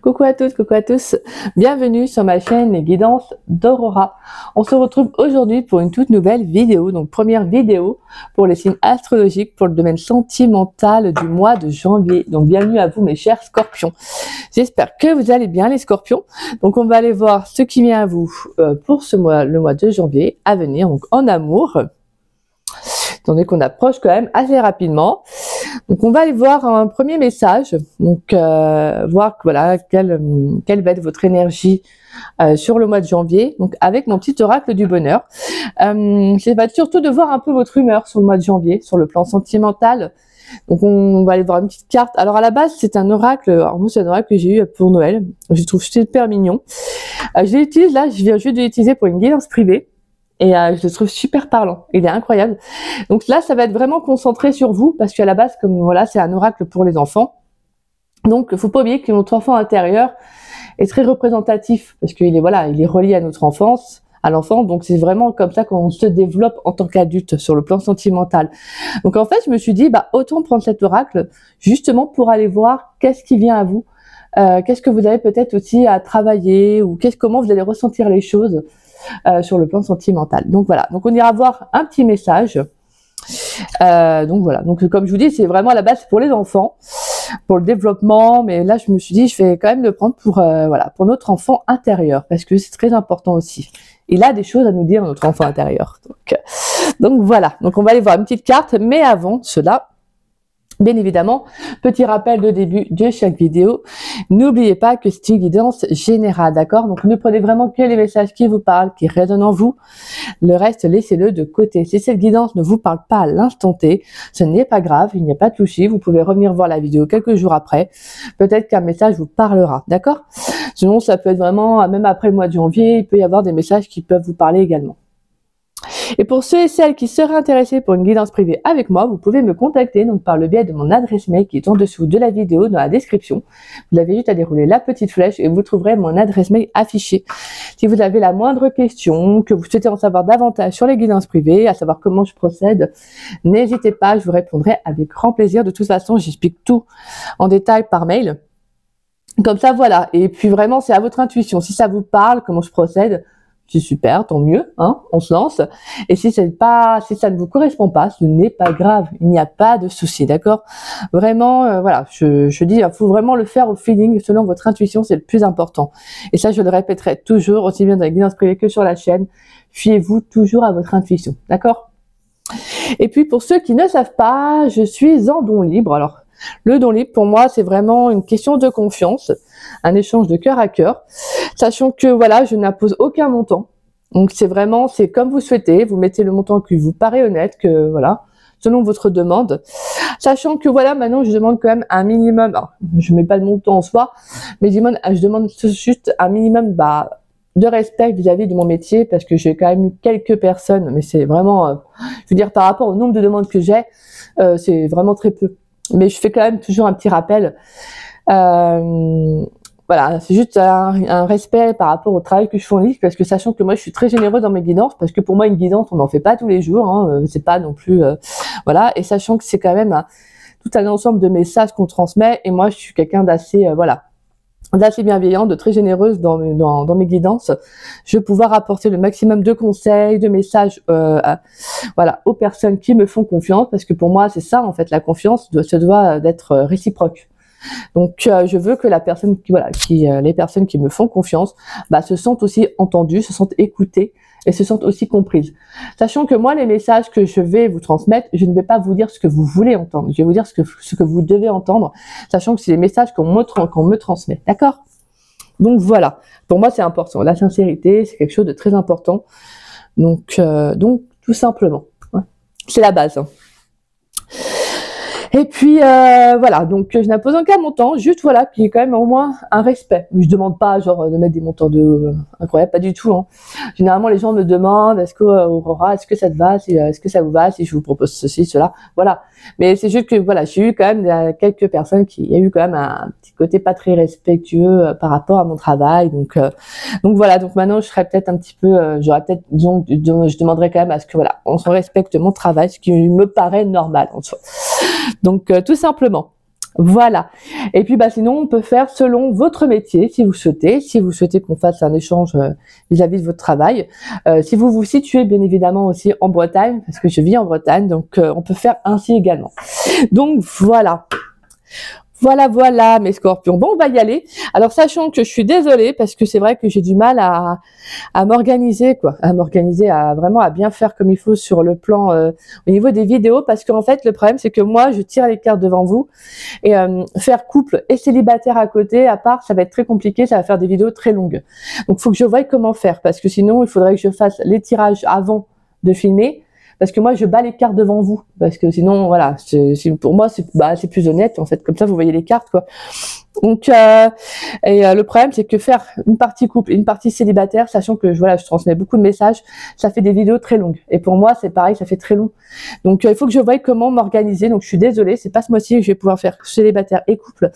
Coucou à toutes, coucou à tous, bienvenue sur ma chaîne Les Guidances d'Aurora. On se retrouve aujourd'hui pour une toute nouvelle vidéo, donc première vidéo pour les signes astrologiques pour le domaine sentimental du mois de janvier. Donc bienvenue à vous mes chers scorpions. J'espère que vous allez bien les scorpions. Donc on va aller voir ce qui vient à vous pour ce mois, le mois de janvier à venir, donc en amour. Étant donné qu'on approche quand même assez rapidement. Donc on va aller voir un premier message, donc voir voilà quelle va être votre énergie sur le mois de janvier, donc avec mon petit oracle du bonheur. Ça va être surtout de voir un peu votre humeur sur le mois de janvier, sur le plan sentimental. Donc on va aller voir une petite carte. Alors à la base c'est un oracle, alors moi c'est un oracle que j'ai eu pour Noël, je trouve super mignon. Je l'utilise là, je viens juste de l'utiliser pour une guidance privée. Et je le trouve super parlant, il est incroyable. Donc là, ça va être vraiment concentré sur vous, parce qu'à la base, comme voilà, c'est un oracle pour les enfants. Donc, il faut pas oublier que notre enfant intérieur est très représentatif, parce qu'il est voilà, il est relié à notre enfance, à l'enfant. Donc c'est vraiment comme ça qu'on se développe en tant qu'adulte sur le plan sentimental. Donc en fait, je me suis dit, bah autant prendre cet oracle justement pour aller voir qu'est-ce qui vient à vous, qu'est-ce que vous avez peut-être aussi à travailler, ou comment vous allez ressentir les choses. Sur le plan sentimental. Donc voilà, donc on ira voir un petit message. Donc voilà, donc comme je vous dis, c'est vraiment à la base pour les enfants, pour le développement, mais là je me suis dit, je vais quand même le prendre pour voilà, pour notre enfant intérieur, parce que c'est très important aussi. Il a des choses à nous dire, notre enfant intérieur. Donc voilà, donc on va aller voir une petite carte, mais avant cela, bien évidemment, petit rappel de début de chaque vidéo, n'oubliez pas que c'est une guidance générale, d'accord? Donc ne prenez vraiment que les messages qui vous parlent, qui résonnent en vous, le reste laissez-le de côté. Si cette guidance ne vous parle pas à l'instant T, ce n'est pas grave, il n'y a pas de souci, vous pouvez revenir voir la vidéo quelques jours après, peut-être qu'un message vous parlera, d'accord? Sinon ça peut être vraiment, même après le mois de janvier, il peut y avoir des messages qui peuvent vous parler également. Et pour ceux et celles qui seraient intéressés pour une guidance privée avec moi, vous pouvez me contacter donc par le biais de mon adresse mail qui est en dessous de la vidéo dans la description. Vous avez juste à dérouler la petite flèche et vous trouverez mon adresse mail affichée. Si vous avez la moindre question, que vous souhaitez en savoir davantage sur les guidances privées, à savoir comment je procède, n'hésitez pas, je vous répondrai avec grand plaisir. De toute façon, j'explique tout en détail par mail. Comme ça, voilà. Et puis vraiment, c'est à votre intuition. Si ça vous parle, comment je procède, c'est super, tant mieux, hein, on se lance. Et si ça ne vous correspond pas, ce n'est pas grave, il n'y a pas de souci, d'accord? Vraiment, voilà, je dis, il faut vraiment le faire au feeling, selon votre intuition, c'est le plus important. Et ça, je le répéterai toujours, aussi bien dans les guidances privées que sur la chaîne. Fiez-vous toujours à votre intuition, d'accord? Et puis, pour ceux qui ne savent pas, je suis en don libre. Alors, le don libre, pour moi, c'est vraiment une question de confiance, un échange de cœur à cœur, sachant que voilà, je n'impose aucun montant. Donc c'est vraiment, c'est comme vous souhaitez, vous mettez le montant qui vous paraît honnête, que voilà, selon votre demande. Sachant que voilà, maintenant je demande quand même un minimum, alors, je mets pas de montant en soi, mais je demande juste un minimum de respect vis-à-vis de mon métier, parce que j'ai quand même eu quelques personnes, mais c'est vraiment, je veux dire, par rapport au nombre de demandes que j'ai, c'est vraiment très peu. Mais je fais quand même toujours un petit rappel. Voilà, c'est juste un respect par rapport au travail que je fournis, parce que sachant que moi je suis très généreuse dans mes guidances, parce que pour moi une guidance on n'en fait pas tous les jours, hein, c'est pas non plus voilà, et sachant que c'est quand même tout un ensemble de messages qu'on transmet, et moi je suis quelqu'un d'assez voilà, d'assez bienveillante, de très généreuse dans mes guidances. Je vais pouvoir apporter le maximum de conseils, de messages voilà, aux personnes qui me font confiance, parce que pour moi c'est ça en fait, la confiance se doit d'être réciproque. Donc je veux que les personnes qui me font confiance se sentent aussi entendues, se sentent écoutées et se sentent aussi comprises. Sachant que moi, les messages que je vais vous transmettre, je ne vais pas vous dire ce que vous voulez entendre, je vais vous dire ce que vous devez entendre, sachant que c'est les messages qu'on me transmet, d'accord? Donc voilà, pour moi c'est important, la sincérité c'est quelque chose de très important, donc tout simplement, hein. C'est la base, hein. Et puis voilà, donc je n'impose aucun montant, juste voilà, qu'il y ait quand même au moins un respect. Je demande pas genre de mettre des montants incroyables, pas du tout, hein. Généralement les gens me demandent Aurora, est-ce que ça te va, est-ce que ça vous va si je vous propose ceci, cela, voilà. Mais c'est juste que voilà, j'ai eu quand même quelques personnes qui y a eu quand même un petit côté pas très respectueux par rapport à mon travail, donc voilà, donc maintenant je serais peut-être un petit peu, j'aurais peut-être, disons, je demanderais quand même à ce que voilà, on se respecte mon travail, ce qui me paraît normal en soi. Donc tout simplement. Voilà. Et puis, bah, sinon, on peut faire selon votre métier, si vous souhaitez. Si vous souhaitez qu'on fasse un échange vis-à-vis de votre travail. Si vous vous situez, bien évidemment, aussi en Bretagne, parce que je vis en Bretagne, donc on peut faire ainsi également. Donc, voilà. Voilà, mes scorpions. Bon, on va y aller. Alors, sachant que je suis désolée, parce que c'est vrai que j'ai du mal à m'organiser, quoi. À m'organiser, vraiment à bien faire comme il faut sur le plan, au niveau des vidéos, parce qu'en fait, le problème, c'est que moi, je tire les cartes devant vous, et faire couple et célibataire à côté, à part, ça va être très compliqué, ça va faire des vidéos très longues. Donc, il faut que je voie comment faire, parce que sinon, il faudrait que je fasse les tirages avant de filmer, parce que moi, je bats les cartes devant vous. Parce que sinon, voilà, pour moi, c'est plus honnête, en fait. Comme ça, vous voyez les cartes, quoi. Donc, le problème, c'est que faire une partie couple et une partie célibataire, sachant que, voilà, je transmets beaucoup de messages, ça fait des vidéos très longues. Et pour moi, c'est pareil, ça fait très long. Donc, il faut que je voie comment m'organiser. Donc, je suis désolée, c'est pas ce mois-ci que je vais pouvoir faire célibataire et couple.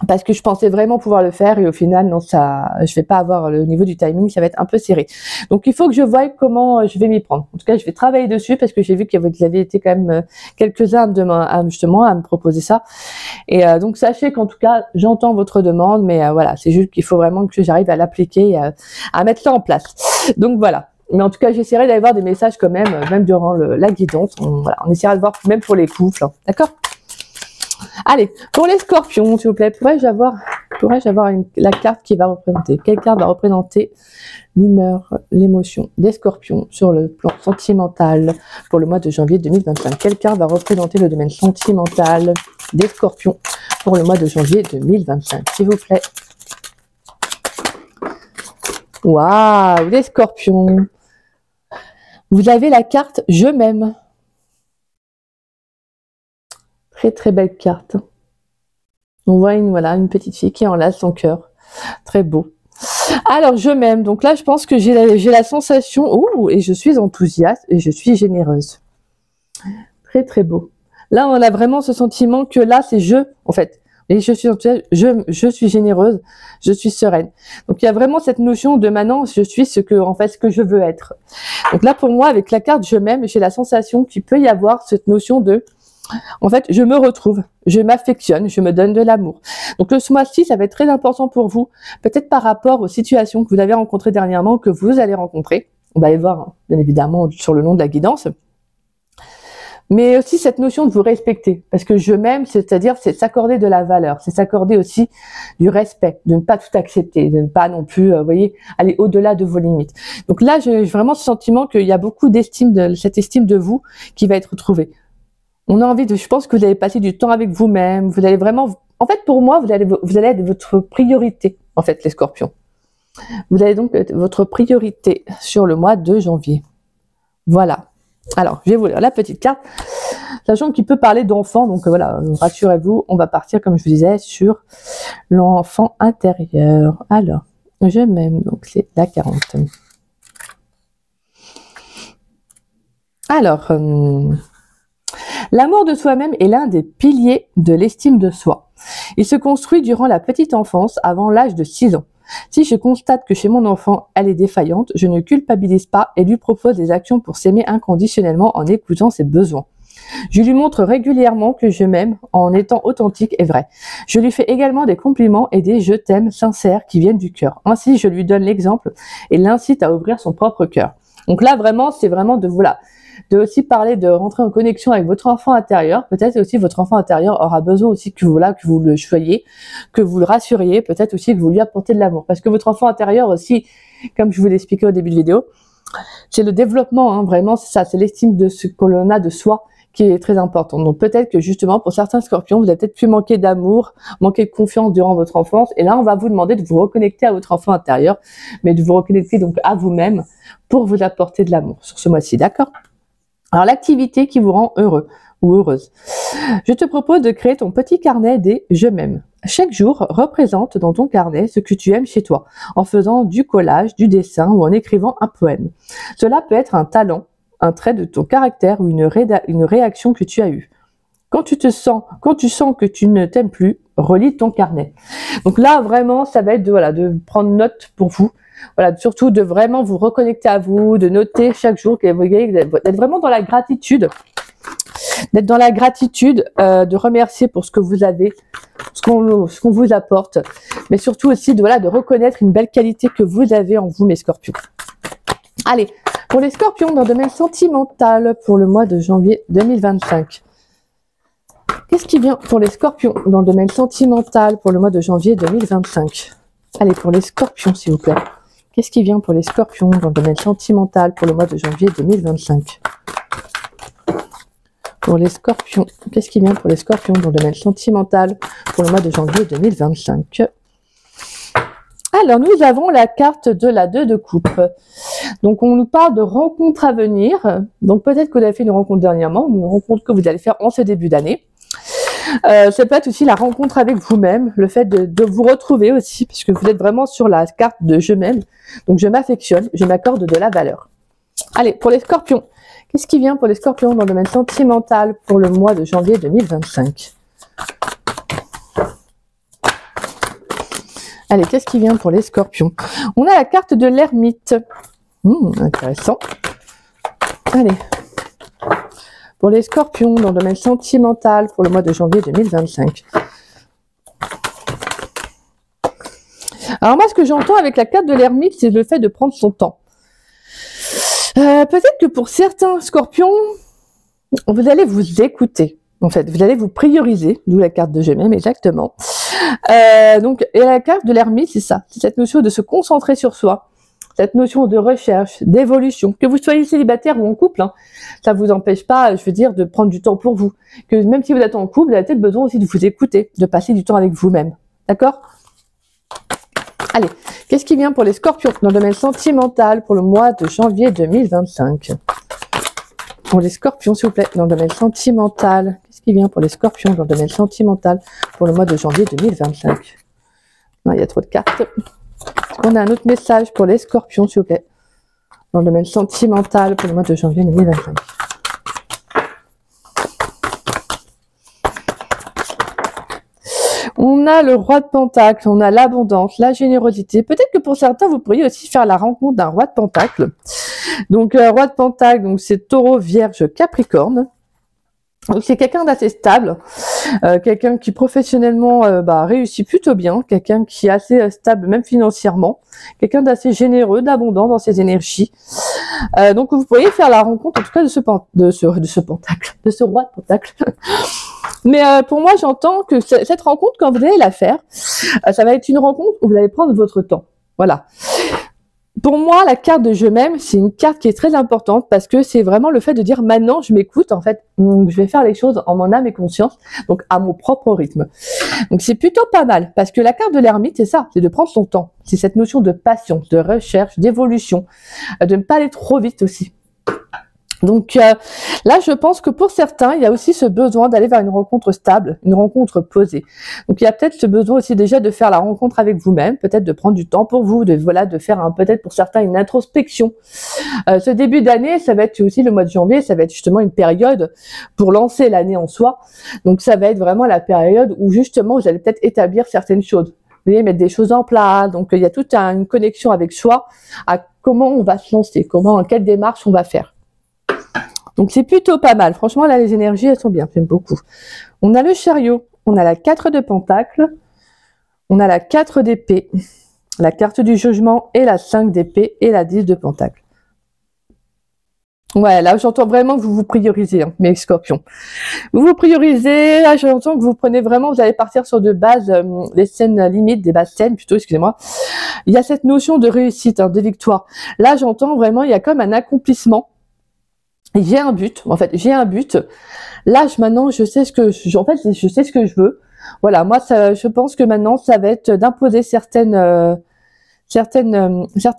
Parce que je pensais vraiment pouvoir le faire et au final non, je vais pas avoir le niveau du timing, ça va être un peu serré. Donc il faut que je voie comment je vais m'y prendre. En tout cas, je vais travailler dessus parce que j'ai vu que vous avez été quand même quelques-uns justement à me proposer ça. Et donc sachez qu'en tout cas, j'entends votre demande, mais voilà, c'est juste qu'il faut vraiment que j'arrive à l'appliquer, à mettre ça en place. Donc voilà. Mais en tout cas, j'essaierai d'aller voir des messages quand même durant la guidance. On essaiera de voir même pour les couples, hein. D'accord? Allez, pour les scorpions, s'il vous plaît, pourrais-je avoir la carte qui va représenter? Quelle carte va représenter l'humeur, l'émotion des scorpions sur le plan sentimental pour le mois de janvier 2025? Quelle carte va représenter le domaine sentimental des scorpions pour le mois de janvier 2025? S'il vous plaît. Waouh, les scorpions. Vous avez la carte « Je m'aime ». Très très belle carte. On voit une petite fille qui enlace son cœur. Très beau. Alors, je m'aime. Donc là, je pense que j'ai la sensation, et je suis enthousiaste et je suis généreuse. Très très beau. Là, on a vraiment ce sentiment que là, c'est je, en fait. Et je suis enthousiaste, je suis généreuse, je suis sereine. Donc il y a vraiment cette notion de maintenant, je suis ce que je veux être. Donc là, pour moi, avec la carte je m'aime, j'ai la sensation qu'il peut y avoir cette notion de en fait, je me retrouve, je m'affectionne, je me donne de l'amour. Donc ce mois-ci, ça va être très important pour vous, peut-être par rapport aux situations que vous avez rencontrées dernièrement, que vous allez rencontrer. On va aller voir, hein, bien évidemment, sur le long de la guidance. Mais aussi cette notion de vous respecter. Parce que je m'aime, c'est-à-dire, c'est s'accorder de la valeur, c'est s'accorder aussi du respect, de ne pas tout accepter, de ne pas non plus, vous voyez, aller au-delà de vos limites. Donc là, j'ai vraiment ce sentiment qu'il y a beaucoup d'estime, cette estime de vous qui va être retrouvée. On a envie je pense que vous allez passer du temps avec vous-même, vous allez vraiment, en fait, pour moi, vous allez être votre priorité, en fait, les scorpions. Vous allez donc être votre priorité sur le mois de janvier. Voilà. Alors, je vais vous lire la petite carte, sachant qu'il peut parler d'enfant, donc voilà, rassurez-vous, on va partir, comme je vous disais, sur l'enfant intérieur. Alors, je m'aime, donc c'est la 40. Alors, l'amour de soi-même est l'un des piliers de l'estime de soi. Il se construit durant la petite enfance, avant l'âge de 6 ans. Si je constate que chez mon enfant, elle est défaillante, je ne culpabilise pas et lui propose des actions pour s'aimer inconditionnellement en écoutant ses besoins. Je lui montre régulièrement que je m'aime en étant authentique et vrai. Je lui fais également des compliments et des « je t'aime » sincères qui viennent du cœur. Ainsi, je lui donne l'exemple et l'incite à ouvrir son propre cœur. Donc là, vraiment, c'est vraiment de aussi parler de rentrer en connexion avec votre enfant intérieur. Peut-être aussi votre enfant intérieur aura besoin aussi que vous le choyiez, que vous le rassuriez, peut-être aussi que vous lui apportez de l'amour. Parce que votre enfant intérieur aussi, comme je vous l'expliquais au début de vidéo, c'est le développement, hein, vraiment, c'est ça, c'est l'estime de ce que l'on a de soi qui est très important. Donc peut-être que justement, pour certains scorpions, vous avez peut-être pu manquer d'amour, manquer de confiance durant votre enfance. Et là, on va vous demander de vous reconnecter à votre enfant intérieur, mais de vous reconnecter donc à vous-même pour vous apporter de l'amour sur ce mois-ci, d'accord ? Alors, l'activité qui vous rend heureux ou heureuse. Je te propose de créer ton petit carnet des « Je m'aime ». Chaque jour, représente dans ton carnet ce que tu aimes chez toi, en faisant du collage, du dessin ou en écrivant un poème. Cela peut être un talent, un trait de ton caractère ou une réaction que tu as eue. Quand tu sens que tu ne t'aimes plus, relis ton carnet. Donc là, vraiment, ça va être de prendre note pour vous. Voilà, surtout de vraiment vous reconnecter à vous, de noter chaque jour, d'être vraiment dans la gratitude d'être dans la gratitude, de remercier pour ce que vous avez, ce qu'on vous apporte, mais surtout aussi de, voilà, de reconnaître une belle qualité que vous avez en vous, mes scorpions. Allez, pour les scorpions dans le domaine sentimental pour le mois de janvier 2025. Qu'est-ce qui vient pour les scorpions dans le domaine sentimental pour le mois de janvier 2025? Allez, pour les scorpions, s'il vous plaît. Qu'est-ce qui vient pour les scorpions dans le domaine sentimental pour le mois de janvier 2025? Pour les scorpions, qu'est-ce qui vient pour les scorpions dans le domaine sentimental pour le mois de janvier 2025? Alors, nous avons la carte de la 2 de coupe. Donc, on nous parle de rencontres à venir. Donc, peut-être que vous avez fait une rencontre dernièrement, ou une rencontre que vous allez faire en ce début d'année. Ça peut être aussi la rencontre avec vous-même, le fait de vous retrouver aussi, puisque vous êtes vraiment sur la carte de je m'aime. Donc, je m'affectionne, je m'accorde de la valeur. Allez, pour les scorpions, qu'est-ce qui vient pour les scorpions dans le domaine sentimental pour le mois de janvier 2025? Allez, qu'est-ce qui vient pour les scorpions? On a la carte de l'ermite. Intéressant. Allez. Pour les scorpions dans le domaine sentimental pour le mois de janvier 2025. Alors moi, ce que j'entends avec la carte de l'ermite, c'est le fait de prendre son temps. Peut-être que pour certains scorpions, vous allez vous écouter. En fait, vous allez vous prioriser, d'où la carte de je m'aime, exactement. Donc, et la carte de l'ermite, c'est ça. C'est cette notion de se concentrer sur soi. Cette notion de recherche, d'évolution, que vous soyez célibataire ou en couple, hein, ça vous empêche pas, je veux dire, de prendre du temps pour vous. Que même si vous êtes en couple, vous avez peut-être besoin aussi de vous écouter, de passer du temps avec vous-même. D'accord? Allez, qu'est-ce qui vient pour les scorpions dans le domaine sentimental pour le mois de janvier 2025? Pour les scorpions, s'il vous plaît, dans le domaine sentimental. Qu'est-ce qui vient pour les scorpions dans le domaine sentimental pour le mois de janvier 2025? Non, il y a trop de cartes. On a un autre message pour les scorpions, s'il vous plaît, dans le domaine sentimental pour le mois de janvier 2025. On a le roi de pentacle, on a l'abondance, la générosité. Peut-être que pour certains, vous pourriez aussi faire la rencontre d'un roi de pentacle. Donc, roi de pentacle, donc c'est taureau, vierge, capricorne. Donc c'est quelqu'un d'assez stable, quelqu'un qui professionnellement réussit plutôt bien, quelqu'un qui est assez stable même financièrement, quelqu'un d'assez généreux, d'abondant dans ses énergies. Donc vous pourriez faire la rencontre en tout cas de ce pentacle, de ce roi de pentacle. Mais pour moi j'entends que cette rencontre, quand vous allez la faire, ça va être une rencontre où vous allez prendre votre temps. Voilà. Pour moi, la carte de je m'aime, c'est une carte qui est très importante parce que c'est vraiment le fait de dire maintenant je m'écoute, en fait, je vais faire les choses en mon âme et conscience, donc à mon propre rythme. Donc c'est plutôt pas mal parce que la carte de l'ermite, c'est ça, c'est de prendre son temps. C'est cette notion de patience, de recherche, d'évolution, de ne pas aller trop vite aussi. Donc là, je pense que pour certains, il y a aussi ce besoin d'aller vers une rencontre stable, une rencontre posée. Donc il y a peut-être ce besoin aussi déjà de faire la rencontre avec vous-même, peut-être de prendre du temps pour vous, de faire peut-être pour certains une introspection. Ce début d'année, ça va être aussi le mois de janvier, ça va être justement une période pour lancer l'année en soi. Donc ça va être vraiment la période où justement vous allez peut-être établir certaines choses. Vous voyez, mettre des choses en place. Donc il y a toute une connexion avec soi, à comment on va se lancer, quelle démarche on va faire. Donc c'est plutôt pas mal. Franchement, là, les énergies, elles sont bien. J'aime beaucoup. On a le chariot, on a la 4 de pentacle, on a la 4 d'épée, la carte du jugement et la 5 d'épée et la 10 de pentacle. Ouais, là, j'entends vraiment que vous vous priorisez, hein, mes scorpions. Vous vous priorisez, là, j'entends que vous prenez vraiment, vous allez partir sur de bases, les scènes limites, des bases scènes plutôt, excusez-moi. Il y a cette notion de réussite, hein, de victoire. Là, j'entends vraiment, il y a comme un accomplissement. J'ai un but, en fait, j'ai un but. Là, maintenant, je sais ce que je veux. Voilà, moi, je pense que maintenant, ça va être d'imposer certaines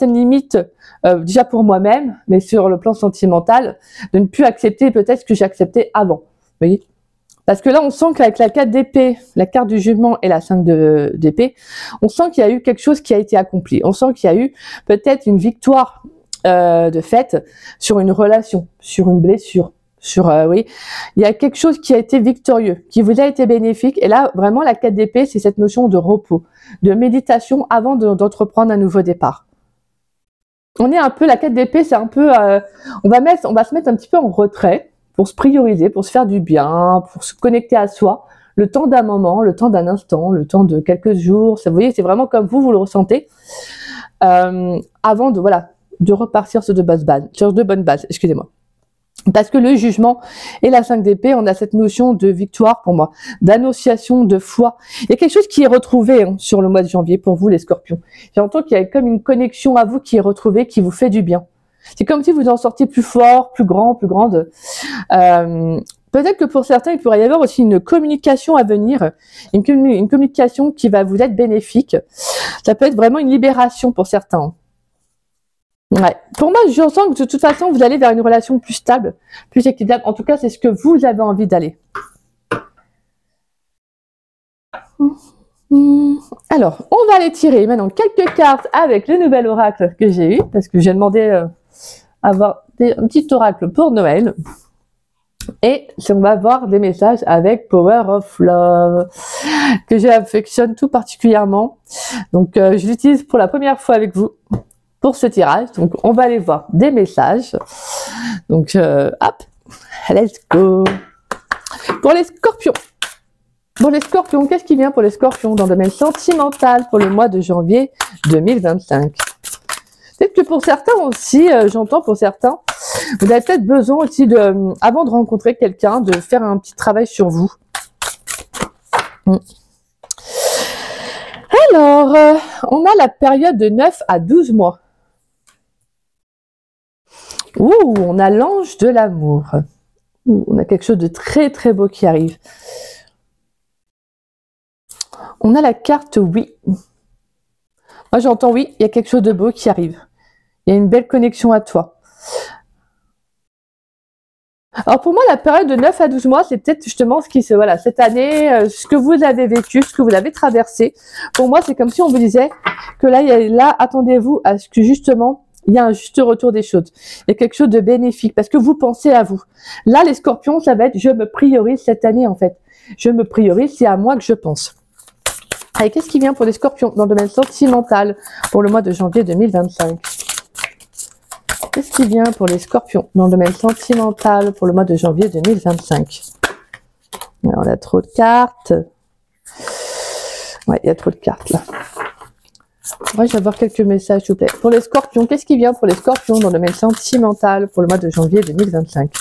limites, déjà pour moi-même, mais sur le plan sentimental, de ne plus accepter peut-être ce que j'ai accepté avant. Vous voyez? Parce que là, on sent qu'avec la 4 d'épée, la carte du jugement et la 5 d'épée, on sent qu'il y a eu quelque chose qui a été accompli. On sent qu'il y a eu peut-être une victoire de fait sur une relation, sur une blessure, il y a quelque chose qui a été victorieux, qui vous a été bénéfique. Et là, vraiment, la 4 d'épée, c'est cette notion de repos, de méditation avant d'entreprendre un nouveau départ. On est un peu, la 4 d'épée, c'est un peu, on va se mettre un petit peu en retrait pour se prioriser, pour se faire du bien, pour se connecter à soi, le temps d'un moment, le temps d'un instant, le temps de quelques jours. Vous voyez, c'est vraiment comme vous le ressentez, avant de, voilà, de repartir sur de bonnes bases, excusez-moi. Parce que le jugement et la 5 d'épée, on a cette notion de victoire pour moi, d'annonciation, de foi. Il y a quelque chose qui est retrouvé sur le mois de janvier pour vous les scorpions. J'entends qu'il y a comme une connexion à vous qui est retrouvée, qui vous fait du bien. C'est comme si vous en sortiez plus fort, plus grand, plus grande. Peut-être que pour certains, il pourrait y avoir aussi une communication à venir, une communication qui va vous être bénéfique. Ça peut être vraiment une libération pour certains. Ouais. Pour moi, je sens que de toute façon, vous allez vers une relation plus stable, plus équitable. En tout cas, c'est ce que vous avez envie d'aller. Alors, on va aller tirer maintenant quelques cartes avec le nouvel oracle que j'ai eu, parce que j'ai demandé avoir un petit oracle pour Noël. Et on va voir des messages avec Power of Love, que j'affectionne tout particulièrement. Donc, je l'utilise pour la première fois avec vous. Pour ce tirage, donc on va aller voir des messages. Donc hop, let's go. Pour les scorpions. Pour les scorpions, qu'est-ce qui vient pour les scorpions dans le domaine sentimental pour le mois de janvier 2025? Peut-être que pour certains aussi, j'entends pour certains, vous avez peut-être besoin aussi de, avant de rencontrer quelqu'un, de faire un petit travail sur vous. Alors, on a la période de 9 à 12 mois. Ouh, on a l'ange de l'amour. On a quelque chose de très très beau qui arrive. On a la carte oui. Moi j'entends oui, il y a quelque chose de beau qui arrive. Il y a une belle connexion à toi. Alors pour moi, la période de 9 à 12 mois, c'est peut-être justement ce qui se, voilà, cette année, ce que vous avez vécu, ce que vous avez traversé. Pour moi, c'est comme si on vous disait que là, attendez-vous à ce que justement, il y a un juste retour des choses. Il y a quelque chose de bénéfique parce que vous pensez à vous. Là, les scorpions, ça va être je me priorise cette année en fait. Je me priorise, c'est à moi que je pense. Allez, qu'est-ce qui vient pour les scorpions dans le domaine sentimental pour le mois de janvier 2025? Qu'est-ce qui vient pour les scorpions dans le domaine sentimental pour le mois de janvier 2025? Alors, on a trop de cartes. Ouais, il y a trop de cartes là. Moi, je vais avoir quelques messages, s'il vous plaît. Pour les scorpions, qu'est-ce qui vient pour les scorpions dans le domaine sentimental pour le mois de janvier 2025?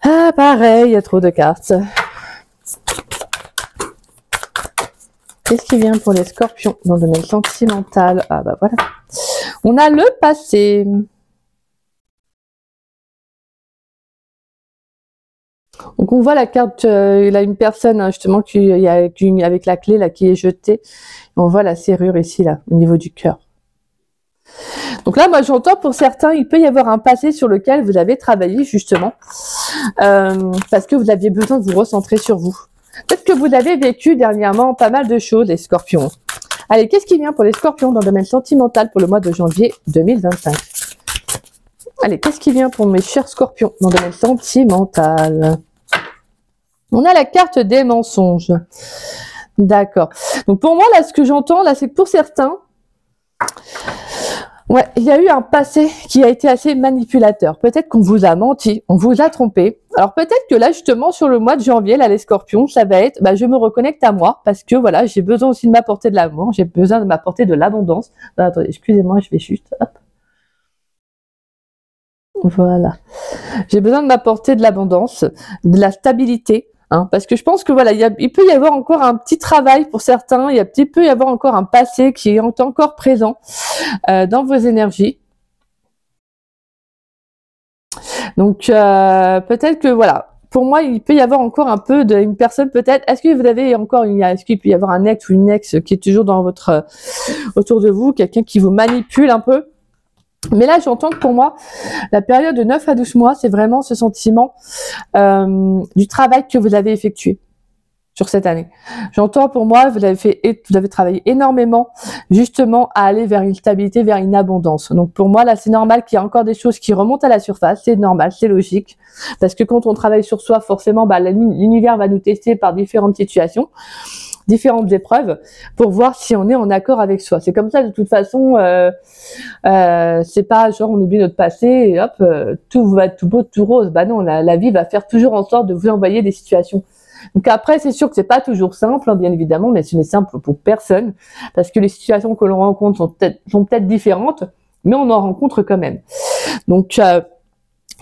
Ah, pareil, il y a trop de cartes. Qu'est-ce qui vient pour les scorpions dans le domaine sentimental? Ah bah voilà. On a le passé. Donc on voit la carte, il a une personne justement avec la clé là qui est jetée. On voit la serrure ici là au niveau du cœur. Donc là, moi j'entends pour certains, il peut y avoir un passé sur lequel vous avez travaillé justement parce que vous aviez besoin de vous recentrer sur vous. Peut-être que vous avez vécu dernièrement pas mal de choses, les scorpions. Allez, qu'est-ce qui vient pour les scorpions dans le domaine sentimental pour le mois de janvier 2025? Allez, qu'est-ce qui vient pour mes chers scorpions dans le domaine sentimental? On a la carte des mensonges. D'accord. Donc pour moi, là, ce que j'entends, là, c'est que pour certains, ouais, il y a eu un passé qui a été assez manipulateur. Peut-être qu'on vous a menti, on vous a trompé. Alors peut-être que là, justement, sur le mois de janvier, là, les scorpions, ça va être, bah, je me reconnecte à moi parce que voilà, j'ai besoin aussi de m'apporter de l'amour, j'ai besoin de m'apporter de l'abondance. Attendez, excusez-moi, je vais juste, hop. Voilà. J'ai besoin de m'apporter de l'abondance, de la stabilité. Hein, parce que je pense que voilà, il peut y avoir encore un petit travail pour certains, peut y avoir encore un passé qui est encore présent dans vos énergies. Donc peut-être que voilà, pour moi, il peut y avoir encore un peu d'une personne peut-être. Est-ce que vous avez encore est-ce qu'il peut y avoir un ex ou une ex qui est toujours dans votre autour de vous, quelqu'un qui vous manipule un peu? Mais là, j'entends que pour moi, la période de 9 à 12 mois, c'est vraiment ce sentiment du travail que vous avez effectué sur cette année. J'entends pour moi, vous avez travaillé énormément justement à aller vers une stabilité, vers une abondance. Donc pour moi, là, c'est normal qu'il y ait encore des choses qui remontent à la surface. C'est normal, c'est logique. Parce que quand on travaille sur soi, forcément, bah, l'univers va nous tester par différentes situations. différentes épreuves pour voir si on est en accord avec soi. C'est comme ça de toute façon, c'est pas genre on oublie notre passé et hop, tout va être tout beau, tout rose. Bah non, la vie va faire toujours en sorte de vous envoyer des situations. Donc après, c'est sûr que c'est pas toujours simple, hein, bien évidemment, mais ce n'est simple pour personne, parce que les situations que l'on rencontre sont peut-être différentes, mais on en rencontre quand même. Donc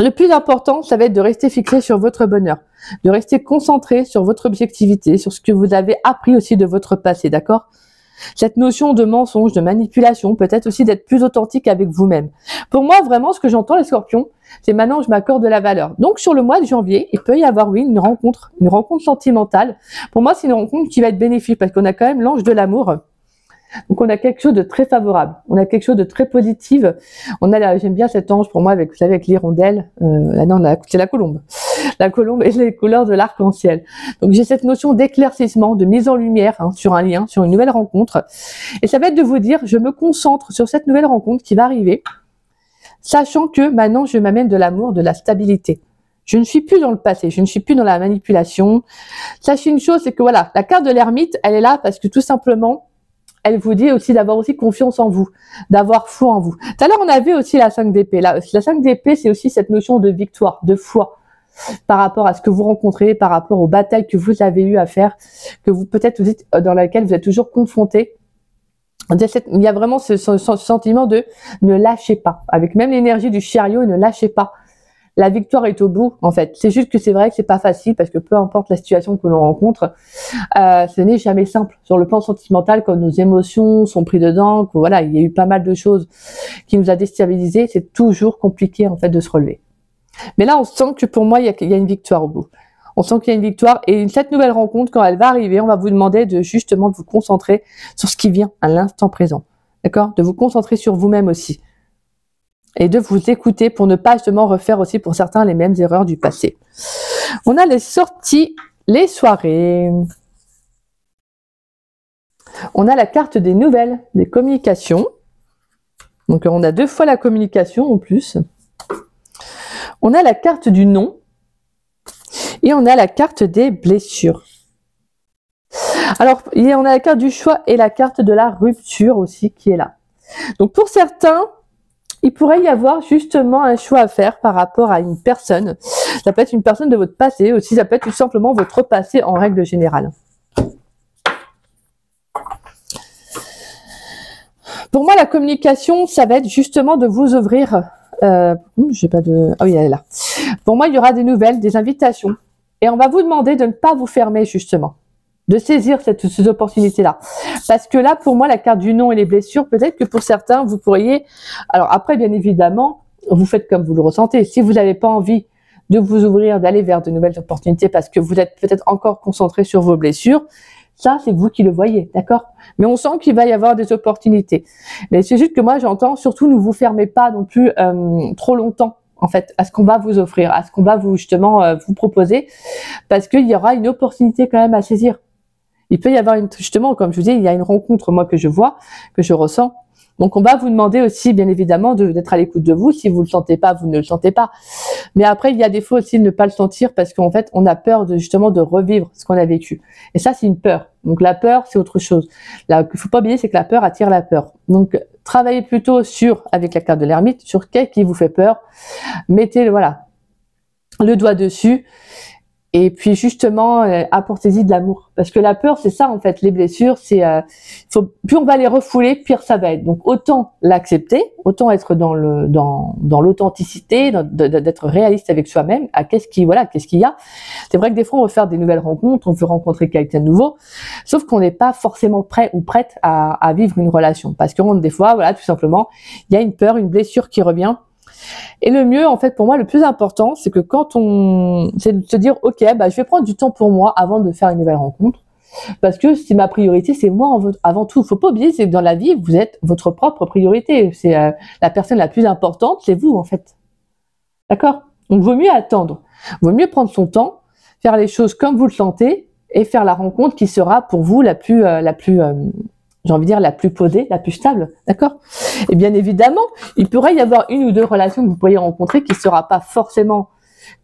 le plus important, ça va être de rester fixé sur votre bonheur, de rester concentré sur votre objectivité, sur ce que vous avez appris aussi de votre passé, d'accord? Cette notion de mensonge, de manipulation, peut-être aussi d'être plus authentique avec vous-même. Pour moi, vraiment, ce que j'entends, les scorpions, c'est maintenant je m'accorde de la valeur. Donc, sur le mois de janvier, il peut y avoir, oui, une rencontre sentimentale. Pour moi, c'est une rencontre qui va être bénéfique parce qu'on a quand même l'ange de l'amour. Donc on a quelque chose de très favorable, on a quelque chose de très positif. J'aime bien cet ange pour moi avec, vous savez, avec l'hirondelle. C'est la colombe et les couleurs de l'arc-en-ciel. Donc j'ai cette notion d'éclaircissement, de mise en lumière sur un lien, sur une nouvelle rencontre. Et ça va être de vous dire, je me concentre sur cette nouvelle rencontre qui va arriver, sachant que maintenant je m'amène de l'amour, de la stabilité. Je ne suis plus dans le passé, je ne suis plus dans la manipulation. Sachez une chose, c'est que voilà, la carte de l'ermite, elle est là parce que tout simplement, elle vous dit aussi d'avoir aussi confiance en vous, d'avoir foi en vous. Tout à l'heure, on a vu aussi la 5 d'épée. La 5 d'épée, c'est aussi cette notion de victoire, de foi, par rapport à ce que vous rencontrez, par rapport aux batailles que vous avez eu à faire, que vous peut-être vous êtes dans laquelle vous êtes toujours confronté. Il y a vraiment ce sentiment de ne lâchez pas. Avec même l'énergie du chariot, ne lâchez pas. La victoire est au bout, en fait. C'est juste que c'est vrai que c'est pas facile parce que peu importe la situation que l'on rencontre, ce n'est jamais simple. Sur le plan sentimental, quand nos émotions sont prises dedans, que voilà, il y a eu pas mal de choses qui nous a déstabilisés, c'est toujours compliqué, en fait, de se relever. Mais là, on sent que pour moi, il y a une victoire au bout. On sent qu'il y a une victoire et cette nouvelle rencontre, quand elle va arriver, on va vous demander de justement de vous concentrer sur ce qui vient à l'instant présent. D'accord? De vous concentrer sur vous-même aussi. Et de vous écouter pour ne pas justement refaire aussi pour certains les mêmes erreurs du passé. On a les sorties, les soirées. On a la carte des nouvelles, des communications. Donc on a 2 fois la communication en plus. On a la carte du non. Et on a la carte des blessures. Alors, on a la carte du choix et la carte de la rupture aussi qui est là. Donc pour certains, il pourrait y avoir justement un choix à faire par rapport à une personne. Ça peut être une personne de votre passé, aussi ça peut être tout simplement votre passé en règle générale. Pour moi, la communication, ça va être justement de vous ouvrir. J'ai pas de. Ah oui, elle est là. Pour moi, il y aura des nouvelles, des invitations, et on va vous demander de ne pas vous fermer justement, de saisir ces opportunités-là. Parce que là, pour moi, la carte du non et les blessures, peut-être que pour certains, vous pourriez... Alors après, bien évidemment, vous faites comme vous le ressentez. Si vous n'avez pas envie de vous ouvrir, d'aller vers de nouvelles opportunités parce que vous êtes peut-être encore concentré sur vos blessures, ça, c'est vous qui le voyez, d'accord? Mais on sent qu'il va y avoir des opportunités. Mais c'est juste que moi, j'entends, surtout, ne vous fermez pas non plus trop longtemps, en fait, à ce qu'on va vous offrir, à ce qu'on va vous, justement, vous proposer, parce qu'il y aura une opportunité quand même à saisir. Il peut y avoir justement, comme je vous dis, il y a une rencontre, moi, que je vois, que je ressens. Donc, on va vous demander aussi, bien évidemment, d'être à l'écoute de vous. Si vous le sentez pas, vous ne le sentez pas. Mais après, il y a des fois aussi de ne pas le sentir parce qu'en fait, on a peur justement de revivre ce qu'on a vécu. Et ça, c'est une peur. Donc, la peur, c'est autre chose. Là, il faut pas oublier, c'est que la peur attire la peur. Donc, travaillez plutôt avec la carte de l'ermite, sur qu'est-ce qui vous fait peur. Mettez, le doigt dessus. Et puis justement, apportez-y de l'amour. Parce que la peur, c'est ça en fait. Les blessures, plus on va les refouler, pire ça va être. Donc autant l'accepter, autant être dans l'authenticité, d'être réaliste avec soi-même. Qu'est-ce qu'il y a. C'est vrai que des fois, on veut faire des nouvelles rencontres, on veut rencontrer quelqu'un de nouveau, sauf qu'on n'est pas forcément prêt ou prête à vivre une relation. Parce que des fois, tout simplement, il y a une peur, une blessure qui revient. Et le mieux, en fait, pour moi, le plus important, c'est que c'est de se dire, ok, je vais prendre du temps pour moi avant de faire une nouvelle rencontre, parce que c'est ma priorité, c'est moi avant tout. Faut pas oublier, c'est que dans la vie, vous êtes votre propre priorité. C'est la personne la plus importante, c'est vous, en fait. D'accord? Donc, vaut mieux attendre, vaut mieux prendre son temps, faire les choses comme vous le sentez, et faire la rencontre qui sera pour vous la plus j'ai envie de dire la plus posée, la plus stable, d'accord? Et bien évidemment, il pourrait y avoir 1 ou 2 relations que vous pourriez rencontrer qui ne sera pas forcément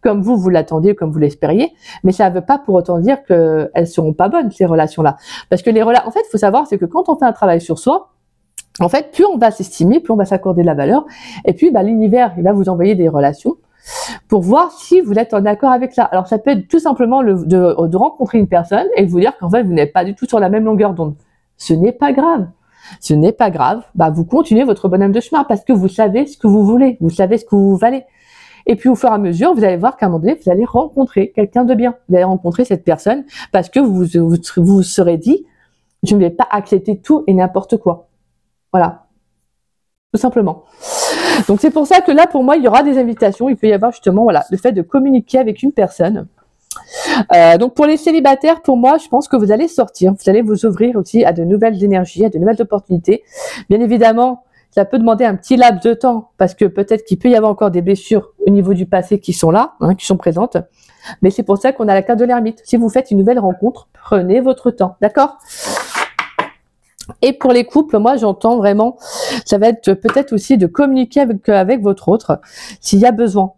comme vous l'attendiez, comme vous l'espériez, mais ça ne veut pas pour autant dire qu'elles seront pas bonnes, ces relations-là. Parce que en fait, il faut savoir, c'est que quand on fait un travail sur soi, en fait, plus on va s'estimer, plus on va s'accorder de la valeur, et puis l'univers, il va vous envoyer des relations pour voir si vous êtes en accord avec ça. Alors, ça peut être tout simplement de rencontrer une personne et de vous dire qu'en fait, vous n'êtes pas du tout sur la même longueur d'onde. Ce n'est pas grave. Ce n'est pas grave. Vous continuez votre bonhomme de chemin parce que vous savez ce que vous voulez, vous savez ce que vous valez. Et puis, au fur et à mesure, vous allez voir qu'à un moment donné, vous allez rencontrer quelqu'un de bien. Vous allez rencontrer cette personne parce que vous vous serez dit, je ne vais pas accepter tout et n'importe quoi. Voilà. Tout simplement. Donc, c'est pour ça que là, pour moi, il y aura des invitations. Il peut y avoir justement, le fait de communiquer avec une personne. Donc, pour les célibataires, pour moi, je pense que vous allez sortir. Vous allez vous ouvrir aussi à de nouvelles énergies, à de nouvelles opportunités. Bien évidemment, ça peut demander un petit laps de temps parce que peut-être qu'il peut y avoir encore des blessures au niveau du passé qui sont là, qui sont présentes. Mais c'est pour ça qu'on a la carte de l'ermite. Si vous faites une nouvelle rencontre, prenez votre temps. D'accord ? Et pour les couples, moi, j'entends vraiment, ça va être peut-être aussi de communiquer avec votre autre s'il y a besoin.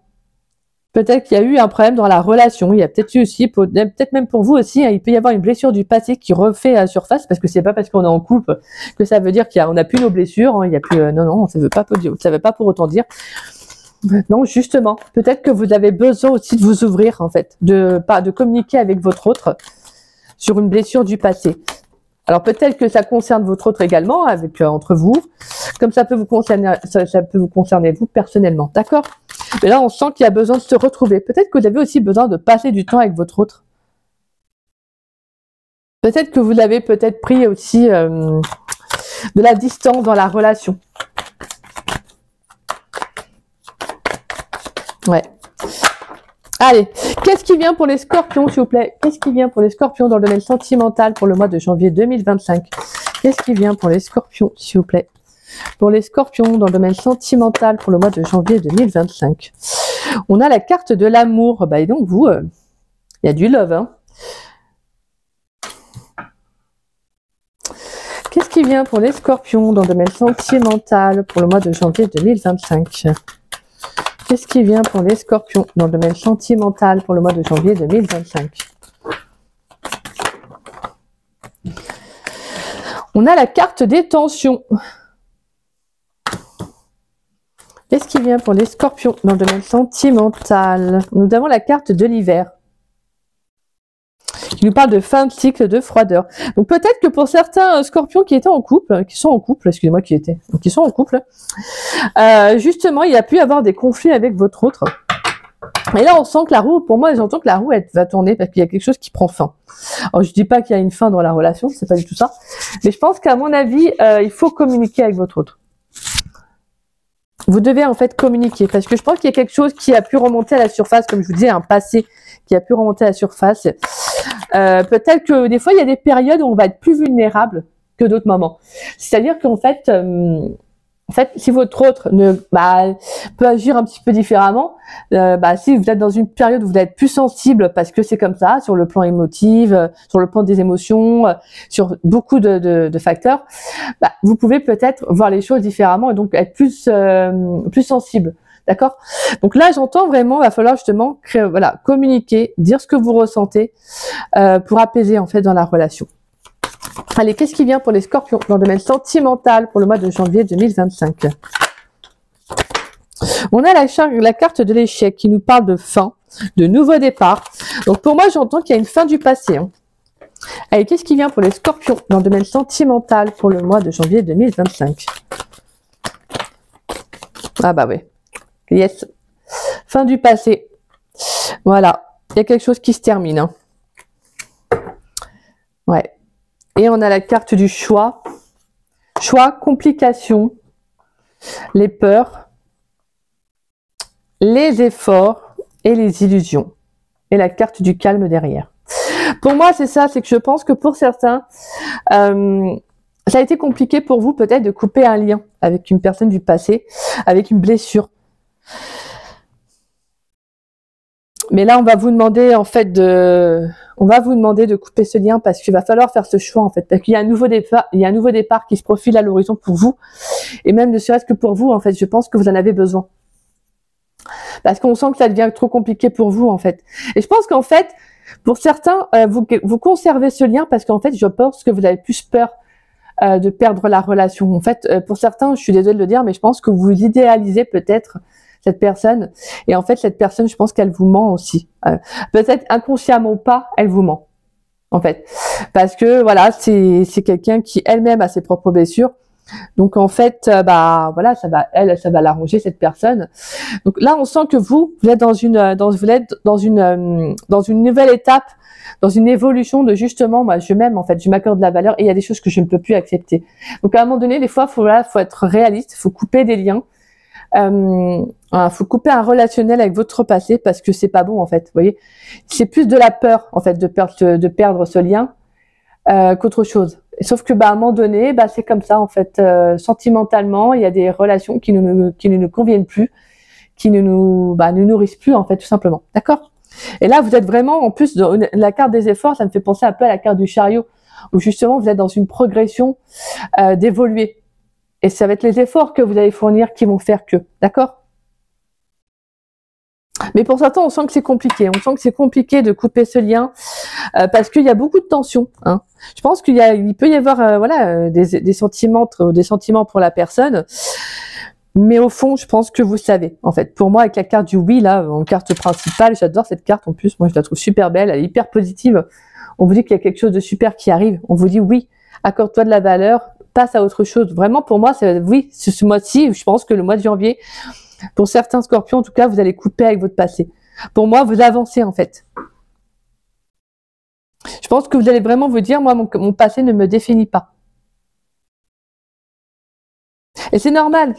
Peut-être qu'il y a eu un problème dans la relation. Il y a peut-être eu aussi, peut-être même pour vous aussi, il peut y avoir une blessure du passé qui refait à la surface parce que c'est pas parce qu'on est en couple que ça veut dire qu'on n'a plus nos blessures. Il y a plus, non, ça veut pas pour autant dire. Non, justement, peut-être que vous avez besoin aussi de vous ouvrir en fait, de communiquer avec votre autre sur une blessure du passé. Alors peut-être que ça concerne votre autre également, entre vous, comme ça peut vous concerner vous personnellement, d'accord? Mais là, on sent qu'il y a besoin de se retrouver. Peut-être que vous avez aussi besoin de passer du temps avec votre autre. Peut-être que vous avez pris aussi de la distance dans la relation. Ouais. Allez, qu'est-ce qui vient pour les scorpions, s'il vous plaît? Qu'est-ce qui vient pour les scorpions dans le domaine sentimental pour le mois de janvier 2025? Qu'est-ce qui vient pour les scorpions, s'il vous plaît? Pour les scorpions dans le domaine sentimental pour le mois de janvier 2025. On a la carte de l'amour. Et donc vous, il y a du love. Qu'est-ce qui vient pour les scorpions dans le domaine sentimental pour le mois de janvier 2025? Qu'est-ce qui vient pour les scorpions dans le domaine sentimental pour le mois de janvier 2025? On a la carte des tensions. Qu'est-ce qui vient pour les scorpions dans le domaine sentimental? Nous avons la carte de l'hiver qui nous parle de fin de cycle de froideur. Donc peut-être que pour certains scorpions qui sont en couple, justement, il y a pu avoir des conflits avec votre autre. Et là, on sent que la roue, pour moi, j'entends que la roue va tourner parce qu'il y a quelque chose qui prend fin. Alors, je dis pas qu'il y a une fin dans la relation, c'est pas du tout ça. Mais je pense qu'à mon avis, il faut communiquer avec votre autre. Vous devez en fait communiquer parce que je pense qu'il y a quelque chose qui a pu remonter à la surface, comme je vous disais, un passé qui a pu remonter à la surface. Peut-être que des fois, il y a des périodes où on va être plus vulnérable que d'autres moments. C'est-à-dire qu'en fait, si votre autre peut agir un petit peu différemment, si vous êtes dans une période où vous êtes plus sensible parce que c'est comme ça, sur le plan émotif, sur le plan des émotions, sur beaucoup de facteurs, vous pouvez peut-être voir les choses différemment et donc être plus sensible. D'accord? Donc là, j'entends vraiment, il va falloir justement communiquer, dire ce que vous ressentez pour apaiser en fait dans la relation. Allez, qu'est-ce qui vient pour les scorpions dans le domaine sentimental pour le mois de janvier 2025? On a la carte de l'échec qui nous parle de fin, de nouveau départ. Donc pour moi, j'entends qu'il y a une fin du passé. Allez, qu'est-ce qui vient pour les scorpions dans le domaine sentimental pour le mois de janvier 2025? Ah bah oui. Yes. Fin du passé. Voilà. Il y a quelque chose qui se termine. Ouais. Et on a la carte du choix. Choix, complications, les peurs, les efforts et les illusions. Et la carte du calme derrière. Pour moi, c'est ça, c'est que je pense que pour certains, ça a été compliqué pour vous peut-être de couper un lien avec une personne du passé, avec une blessure. Mais là, on va vous demander en fait de couper ce lien parce qu'il va falloir faire ce choix en fait. Parce qu'il y a un nouveau départ qui se profile à l'horizon pour vous. Et même ne serait-ce que pour vous, en fait, je pense que vous en avez besoin. Parce qu'on sent que ça devient trop compliqué pour vous, en fait. Et je pense qu'en fait, pour certains, vous conservez ce lien parce qu'en fait, je pense que vous avez plus peur de perdre la relation. En fait, pour certains, je suis désolée de le dire, mais je pense que vous idéalisez peut-être cette personne. Et en fait, cette personne, je pense qu'elle vous ment aussi. Peut-être inconsciemment ou pas, elle vous ment. En fait. Parce que, voilà, c'est quelqu'un qui elle-même a ses propres blessures. Donc en fait, bah voilà, ça va l'arranger cette personne. Donc là, on sent que vous êtes dans une nouvelle étape, dans une évolution de justement, moi, je m'aime en fait, je m'accorde de la valeur et il y a des choses que je ne peux plus accepter. Donc à un moment donné, des fois, faut être réaliste, faut couper des liens, faut couper un relationnel avec votre passé parce que c'est pas bon en fait. Vous voyez, c'est plus de la peur en fait de perdre ce lien qu'autre chose. Sauf que à un moment donné, c'est comme ça en fait. Sentimentalement, il y a des relations qui ne nous conviennent plus, qui ne nous nourrissent plus en fait, tout simplement. D'accord? Et là, vous êtes vraiment, en plus, dans la carte des efforts, ça me fait penser un peu à la carte du chariot, où justement vous êtes dans une progression d'évoluer. Et ça va être les efforts que vous allez fournir qui vont faire que. D'accord? Mais pour certains, on sent que c'est compliqué. On sent que c'est compliqué de couper ce lien parce qu'il y a beaucoup de tensions. Hein. Je pense il peut y avoir des sentiments pour la personne. Mais au fond, je pense que vous savez. En fait, pour moi, avec la carte du oui, là, en carte principale, j'adore cette carte en plus. Moi, je la trouve super belle. Elle est hyper positive. On vous dit qu'il y a quelque chose de super qui arrive. On vous dit oui, accorde-toi de la valeur, passe à autre chose. Vraiment, pour moi, oui, ce mois-ci, je pense que le mois de janvier, pour certains scorpions, en tout cas, vous allez couper avec votre passé. Pour moi, vous avancez, en fait. Je pense que vous allez vraiment vous dire, moi, mon passé ne me définit pas. Et c'est normal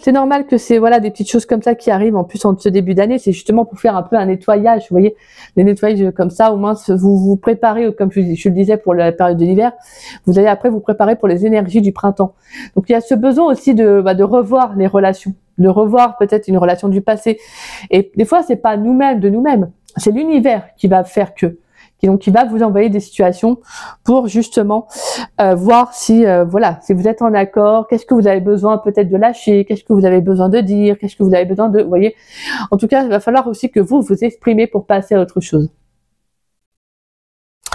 que c'est des petites choses comme ça qui arrivent en plus en ce début d'année. C'est justement pour faire un peu un nettoyage, vous voyez, des nettoyages comme ça, au moins vous vous préparez, comme je le disais pour la période de l'hiver, vous allez après vous préparer pour les énergies du printemps. Donc il y a ce besoin aussi de revoir les relations, de revoir peut-être une relation du passé. Et des fois, c'est pas nous-mêmes, c'est l'univers qui va faire que. Donc, il va vous envoyer des situations pour justement voir si vous êtes en accord, qu'est-ce que vous avez besoin peut-être de lâcher, qu'est-ce que vous avez besoin de dire, qu'est-ce que vous avez besoin de... Vous voyez, en tout cas, il va falloir aussi que vous exprimez pour passer à autre chose.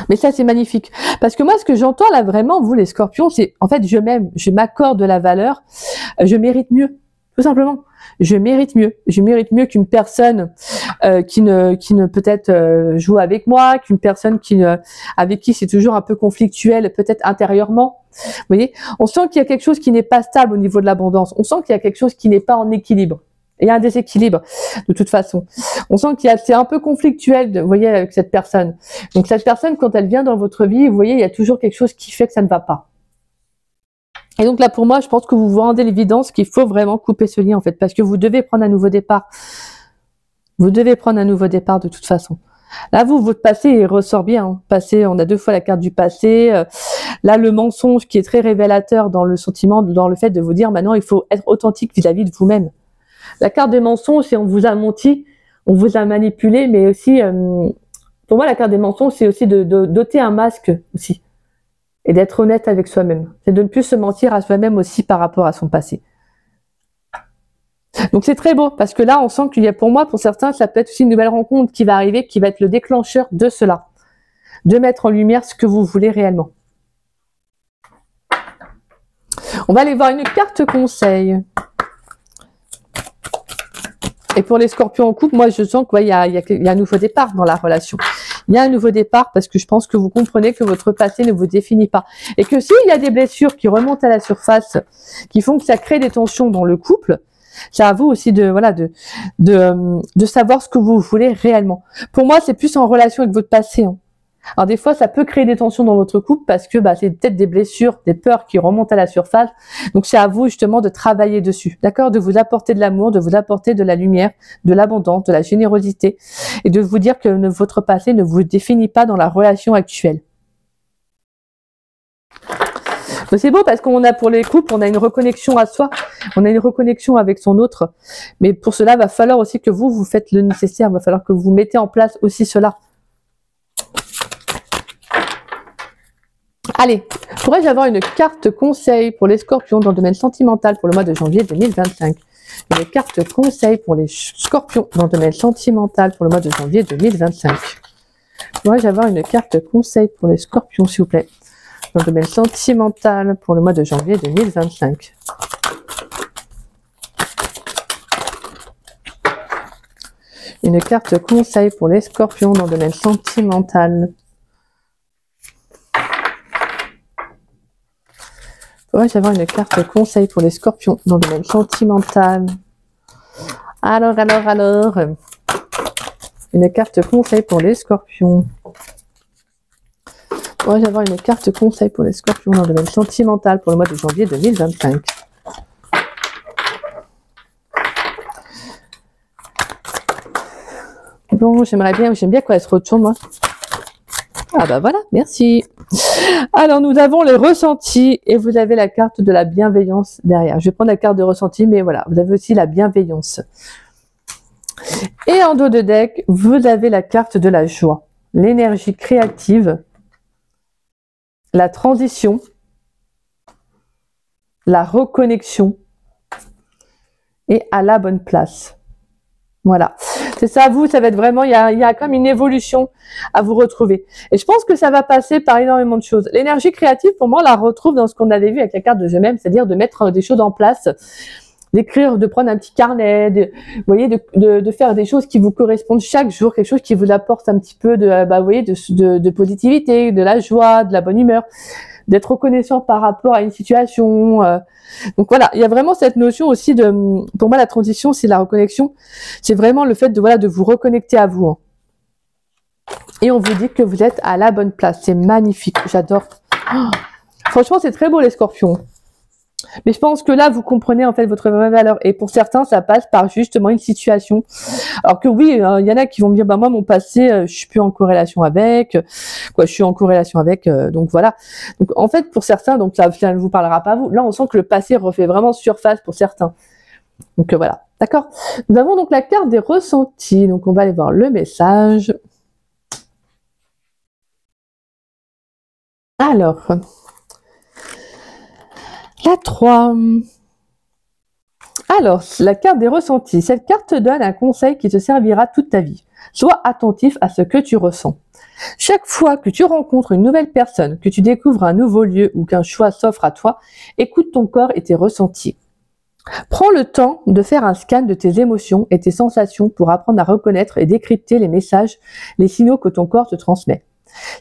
Mais ça, c'est magnifique. Parce que moi, ce que j'entends là vraiment, vous les scorpions, c'est en fait, je m'aime, je m'accorde de la valeur, je mérite mieux. Tout simplement, je mérite mieux. Je mérite mieux qu'une personne qui ne peut-être joue avec moi, qu'une personne avec qui c'est toujours un peu conflictuel, peut-être intérieurement. Vous voyez, on sent qu'il y a quelque chose qui n'est pas stable au niveau de l'abondance. On sent qu'il y a quelque chose qui n'est pas en équilibre. Il y a un déséquilibre de toute façon. On sent c'est un peu conflictuel, vous voyez, avec cette personne. Donc cette personne, quand elle vient dans votre vie, vous voyez, il y a toujours quelque chose qui fait que ça ne va pas. Et donc là, pour moi, je pense que vous vous rendez l'évidence qu'il faut vraiment couper ce lien, en fait, parce que vous devez prendre un nouveau départ. Vous devez prendre un nouveau départ de toute façon. Là, votre passé, il ressort bien. Hein. Passé, on a 2 fois la carte du passé. Là, le mensonge qui est très révélateur dans le sentiment, dans le fait de vous dire, maintenant, il faut être authentique vis-à-vis de vous-même. La carte des mensonges, c'est on vous a menti, on vous a manipulé, mais aussi, pour moi, la carte des mensonges, c'est aussi de doter un masque aussi. Et d'être honnête avec soi-même. C'est de ne plus se mentir à soi-même aussi par rapport à son passé. Donc c'est très beau, parce que là, on sent qu'il y a pour moi, pour certains, ça peut être aussi une nouvelle rencontre qui va arriver, qui va être le déclencheur de cela. De mettre en lumière ce que vous voulez réellement. On va aller voir une carte conseil. Et pour les scorpions en couple, moi je sens qu'il y a un nouveau départ dans la relation. Il y a un nouveau départ parce que je pense que vous comprenez que votre passé ne vous définit pas. Et que s'il y a des blessures qui remontent à la surface, qui font que ça crée des tensions dans le couple, c'est à vous aussi de savoir ce que vous voulez réellement. Pour moi, c'est plus en relation avec votre passé. Hein. Alors des fois, ça peut créer des tensions dans votre couple parce que c'est peut-être des blessures, des peurs qui remontent à la surface. Donc c'est à vous justement de travailler dessus, d'accord, de vous apporter de l'amour, de vous apporter de la lumière, de l'abondance, de la générosité, et de vous dire que votre passé ne vous définit pas dans la relation actuelle. C'est beau parce qu'on a pour les couples, on a une reconnexion à soi, on a une reconnexion avec son autre. Mais pour cela, il va falloir aussi que vous faites le nécessaire, il va falloir que vous mettez en place aussi cela. Allez, pourrais-je avoir une carte conseil pour les scorpions dans le domaine sentimental pour le mois de janvier 2025? une carte conseil pour les scorpions dans le domaine sentimental pour le mois de janvier 2025. Pourrais-je avoir une carte conseil pour les scorpions, s'il vous plaît, dans le domaine sentimental pour le mois de janvier 2025? Une carte conseil pour les scorpions dans le domaine sentimental. Pourrais-je avoir une carte conseil pour les scorpions dans le domaine sentimental? Alors. Une carte conseil pour les scorpions. Pourrais-je avoir une carte conseil pour les scorpions dans le domaine sentimental pour le mois de janvier 2025? Bon, j'aime bien quoi, elle se retourne, moi. Ah bah voilà, merci. Alors, nous avons les ressentis et vous avez la carte de la bienveillance derrière. Je vais prendre la carte de ressenti, mais voilà, vous avez aussi la bienveillance. Et en dos de deck, vous avez la carte de la joie, l'énergie créative, la transition, la reconnexion et à la bonne place. Voilà, c'est ça, vous, ça va être vraiment, il y a comme une évolution à vous retrouver. Et je pense que ça va passer par énormément de choses. L'énergie créative, pour moi, on la retrouve dans ce qu'on avait vu avec la carte de Je m'aime, c'est-à-dire de mettre des choses en place, d'écrire, de prendre un petit carnet, vous voyez, de faire des choses qui vous correspondent chaque jour, quelque chose qui vous apporte un petit peu vous voyez, de positivité, de la joie, de la bonne humeur, d'être reconnaissant par rapport à une situation. Donc voilà, il y a vraiment cette notion aussi pour moi, la transition, c'est la reconnexion, c'est vraiment le fait de vous reconnecter à vous. Hein. Et on vous dit que vous êtes à la bonne place, c'est magnifique, j'adore. Oh, franchement, c'est très beau les scorpions. Mais je pense que là, vous comprenez en fait votre vraie valeur. Et pour certains, ça passe par justement une situation. Alors que oui, il y en a qui vont me dire, bah moi, mon passé, je suis plus en corrélation avec. Je suis en corrélation avec. Donc voilà. Donc en fait, pour certains, donc ça ne vous parlera pas à vous. Là, on sent que le passé refait vraiment surface pour certains. Donc voilà. D'accord. Nous avons donc la carte des ressentis. Donc on va aller voir le message. Alors. La 3. Alors, la carte des ressentis. Cette carte te donne un conseil qui te servira toute ta vie. Sois attentif à ce que tu ressens. Chaque fois que tu rencontres une nouvelle personne, que tu découvres un nouveau lieu ou qu'un choix s'offre à toi, écoute ton corps et tes ressentis. Prends le temps de faire un scan de tes émotions et tes sensations pour apprendre à reconnaître et décrypter les messages, les signaux que ton corps te transmet.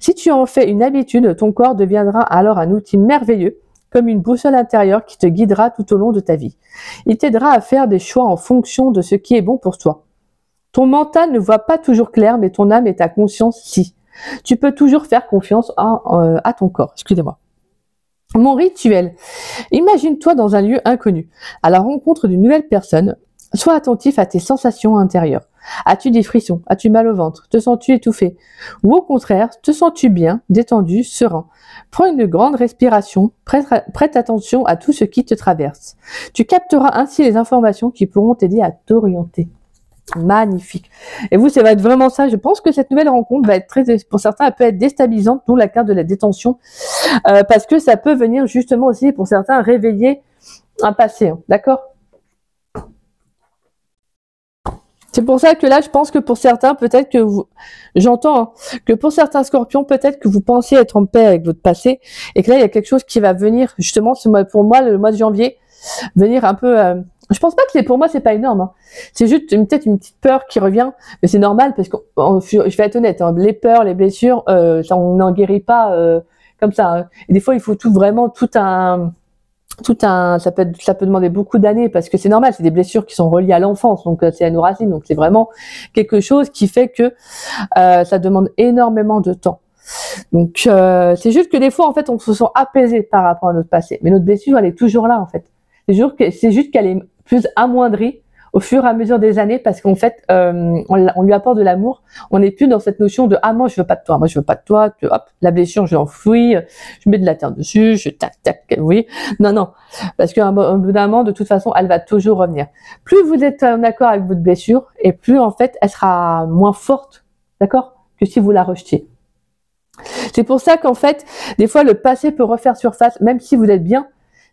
Si tu en fais une habitude, ton corps deviendra alors un outil merveilleux comme une boussole intérieure qui te guidera tout au long de ta vie. Il t'aidera à faire des choix en fonction de ce qui est bon pour toi. Ton mental ne voit pas toujours clair, mais ton âme et ta conscience, si. Tu peux toujours faire confiance à ton corps. Excusez-moi. Mon rituel. Imagine-toi dans un lieu inconnu, à la rencontre d'une nouvelle personne. Sois attentif à tes sensations intérieures. As-tu des frissons? As-tu mal au ventre? Te sens-tu étouffé? Ou au contraire, te sens-tu bien, détendu, serein? Prends une grande respiration, prête attention à tout ce qui te traverse. Tu capteras ainsi les informations qui pourront t'aider à t'orienter. Magnifique. Et vous, ça va être vraiment ça. Je pense que cette nouvelle rencontre va être pour certains, elle peut être déstabilisante, dont la carte de la détention, parce que ça peut venir justement aussi, pour certains, réveiller un passé. Hein, d'accord? C'est pour ça que là, je pense que pour certains, peut-être que j'entends hein, que pour certains scorpions, peut-être que vous pensez être en paix avec votre passé et que là, il y a quelque chose qui va venir, justement, pour moi, le mois de janvier, venir un peu... je pense pas que pour moi, c'est pas énorme. Hein. C'est juste peut-être une petite peur qui revient, mais c'est normal parce que, je vais être honnête, hein, les peurs, les blessures, ça, on n'en guérit pas comme ça. Hein. Et des fois, il faut ça peut demander beaucoup d'années parce que c'est normal, c'est des blessures qui sont reliées à l'enfance, donc c'est à nos racines, donc c'est vraiment quelque chose qui fait que ça demande énormément de temps. Donc c'est juste que des fois en fait on se sent apaisé par rapport à notre passé, mais notre blessure elle est toujours là en fait. C'est juste qu'elle est plus amoindrie au fur et à mesure des années parce qu'en fait on lui apporte de l'amour. On n'est plus dans cette notion de ah moi je veux pas de toi, hop la blessure je l'enfouis, je mets de la terre dessus, je tac oui non parce qu'un bout d'un moment de toute façon elle va toujours revenir. Plus vous êtes en accord avec votre blessure et plus en fait elle sera moins forte, d'accord, que si vous la rejetiez. C'est pour ça qu'en fait des fois le passé peut refaire surface même si vous êtes bien.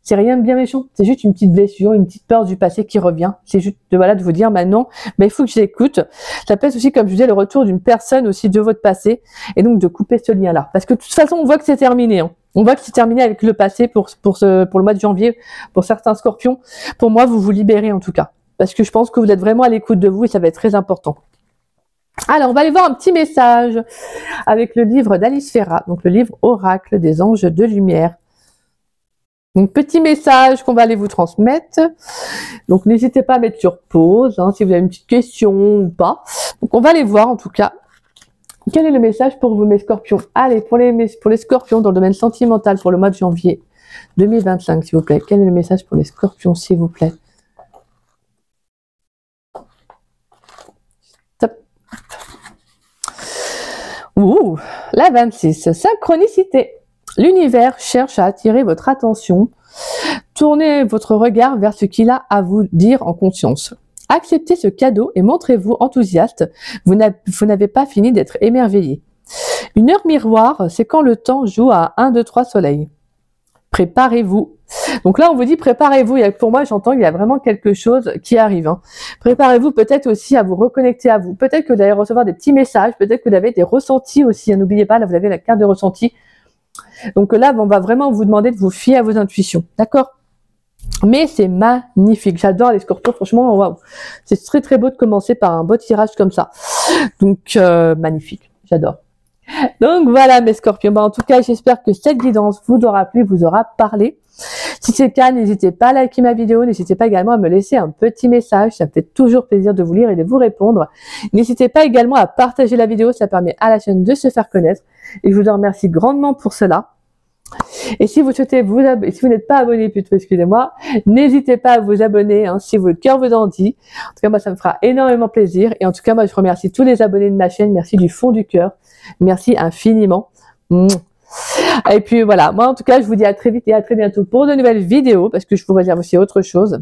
C'est rien de bien méchant. C'est juste une petite blessure, une petite peur du passé qui revient. C'est juste voilà, de vous dire maintenant, il faut que j'écoute. Ça peut être aussi, comme je disais, le retour d'une personne aussi de votre passé. Et donc de couper ce lien-là. Parce que de toute façon, on voit que c'est terminé. Hein. On voit que c'est terminé avec le passé pour le mois de janvier, pour certains scorpions. Pour moi, vous vous libérez en tout cas. Parce que je pense que vous êtes vraiment à l'écoute de vous et ça va être très important. Alors, on va aller voir un petit message avec le livre d'Alice Ferrat, donc le livre Oracle des anges de lumière. Donc, petit message qu'on va aller vous transmettre. Donc, n'hésitez pas à mettre sur pause, hein, si vous avez une petite question ou pas. Donc, on va aller voir en tout cas. Quel est le message pour vous, mes scorpions? Allez, pour les scorpions dans le domaine sentimental pour le mois de janvier 2025, s'il vous plaît. Quel est le message pour les scorpions, s'il vous plaît? Top. Ouh, la 26, synchronicité. L'univers cherche à attirer votre attention. Tournez votre regard vers ce qu'il a à vous dire en conscience. Acceptez ce cadeau et montrez-vous enthousiaste. Vous n'avez pas fini d'être émerveillé. Une heure miroir, c'est quand le temps joue à 1, 2, 3 soleils. Préparez-vous. Donc là, on vous dit préparez-vous. Pour moi, j'entends qu'il y a vraiment quelque chose qui arrive. Hein. Préparez-vous peut-être aussi à vous reconnecter à vous. Peut-être que vous allez recevoir des petits messages. Peut-être que vous avez des ressentis aussi. N'oubliez pas, là, vous avez la carte de ressenti. Donc là, on va vraiment vous demander de vous fier à vos intuitions. D'accord ? Mais c'est magnifique. J'adore les scorpions. Franchement, waouh. C'est très très beau de commencer par un beau tirage comme ça. Donc, magnifique. J'adore. Donc voilà mes scorpions, en tout cas j'espère que cette guidance vous aura plu, vous aura parlé. Si c'est le cas, n'hésitez pas à liker ma vidéo, n'hésitez pas également à me laisser un petit message, ça me fait toujours plaisir de vous lire et de vous répondre. N'hésitez pas également à partager la vidéo, ça permet à la chaîne de se faire connaître et je vous en remercie grandement pour cela. Et si vous souhaitez vous abonner, si vous n'êtes pas abonné plutôt, excusez-moi, n'hésitez pas à vous abonner hein, si le cœur vous en dit. En tout cas, moi, ça me fera énormément plaisir. Et en tout cas, moi, je remercie tous les abonnés de ma chaîne. Merci du fond du cœur. Merci infiniment. Et puis voilà, moi, en tout cas, je vous dis à très vite et à très bientôt pour de nouvelles vidéos parce que je vous réserve aussi autre chose.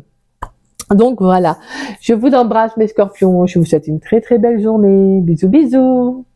Donc voilà, je vous embrasse mes scorpions. Je vous souhaite une très très belle journée. Bisous, bisous.